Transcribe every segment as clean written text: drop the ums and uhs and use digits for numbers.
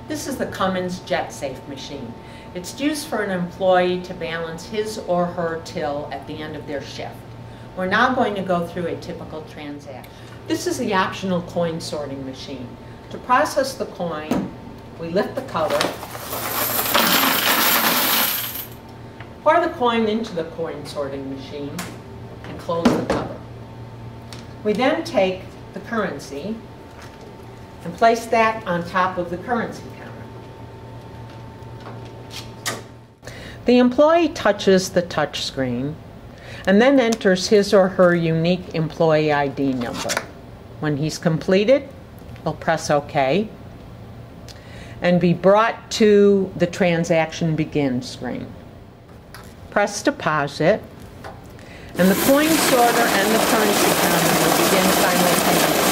This is the Cummins JetSafe machine. It's used for an employee to balance his or her till at the end of their shift. We're now going to go through a typical transaction. This is the optional coin sorting machine. To process the coin, we lift the cover, pour the coin into the coin sorting machine, and close the cover. We then take the currency and place that on top of the currency counter. The employee touches the touch screen and then enters his or her unique employee ID number. When he's completed, he'll press OK and be brought to the transaction begin screen. Press deposit, and the coin sorter and the currency counter will begin simultaneously.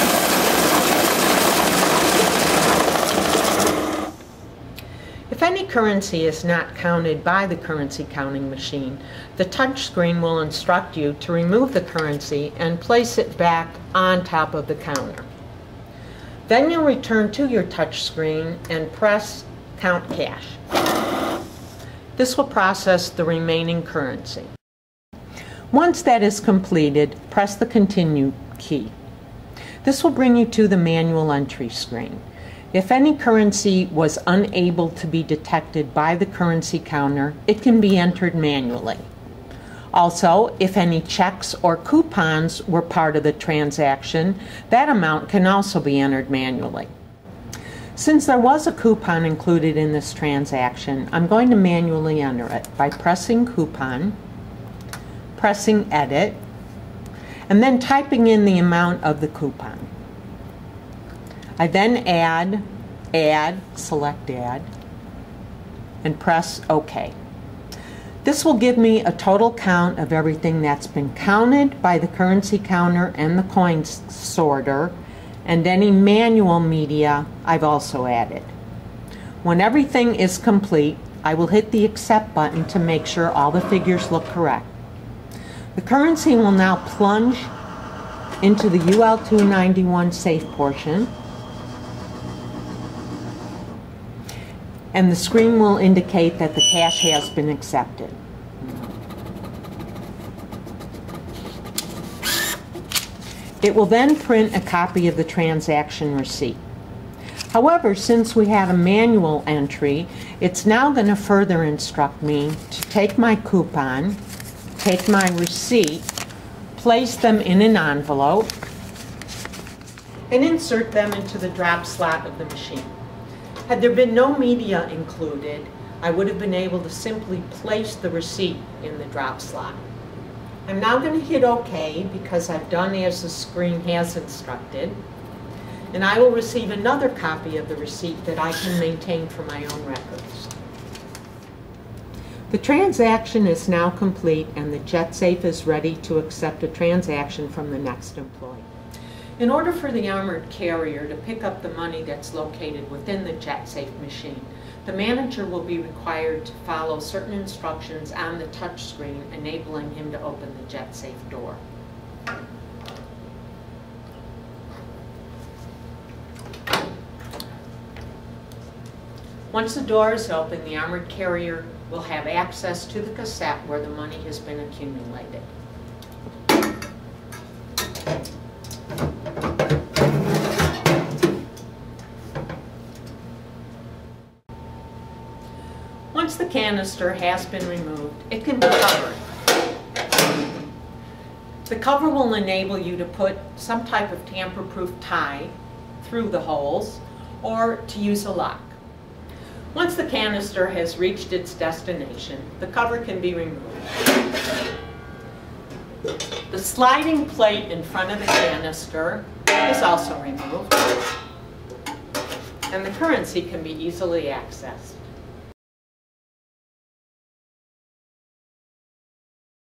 If any currency is not counted by the currency counting machine, the touch screen will instruct you to remove the currency and place it back on top of the counter. Then you'll return to your touch screen and press Count Cash. This will process the remaining currency. Once that is completed, press the Continue key. This will bring you to the manual entry screen. If any currency was unable to be detected by the currency counter, it can be entered manually. Also, if any checks or coupons were part of the transaction, that amount can also be entered manually. Since there was a coupon included in this transaction, I'm going to manually enter it by pressing Coupon, pressing Edit, and then typing in the amount of the coupon. I then select Add, and press OK. This will give me a total count of everything that's been counted by the currency counter and the coin sorter, and any manual media I've also added. When everything is complete, I will hit the Accept button to make sure all the figures look correct. The currency will now plunge into the UL291 safe portion, and the screen will indicate that the cash has been accepted. It will then print a copy of the transaction receipt. However, since we had a manual entry, it's now going to further instruct me to take my coupon, take my receipt, place them in an envelope, and insert them into the drop slot of the machine. Had there been no media included, I would have been able to simply place the receipt in the drop slot. I'm now going to hit OK because I've done as the screen has instructed, and I will receive another copy of the receipt that I can maintain for my own records. The transaction is now complete, and the JetSafe is ready to accept a transaction from the next employee. In order for the armored carrier to pick up the money that's located within the JetSafe machine, the manager will be required to follow certain instructions on the touch screen, enabling him to open the JetSafe door. Once the door is open, the armored carrier will have access to the cassette where the money has been accumulated. Once the canister has been removed, it can be covered. The cover will enable you to put some type of tamper-proof tie through the holes or to use a lock. Once the canister has reached its destination, the cover can be removed. The sliding plate in front of the canister is also removed, and the currency can be easily accessed.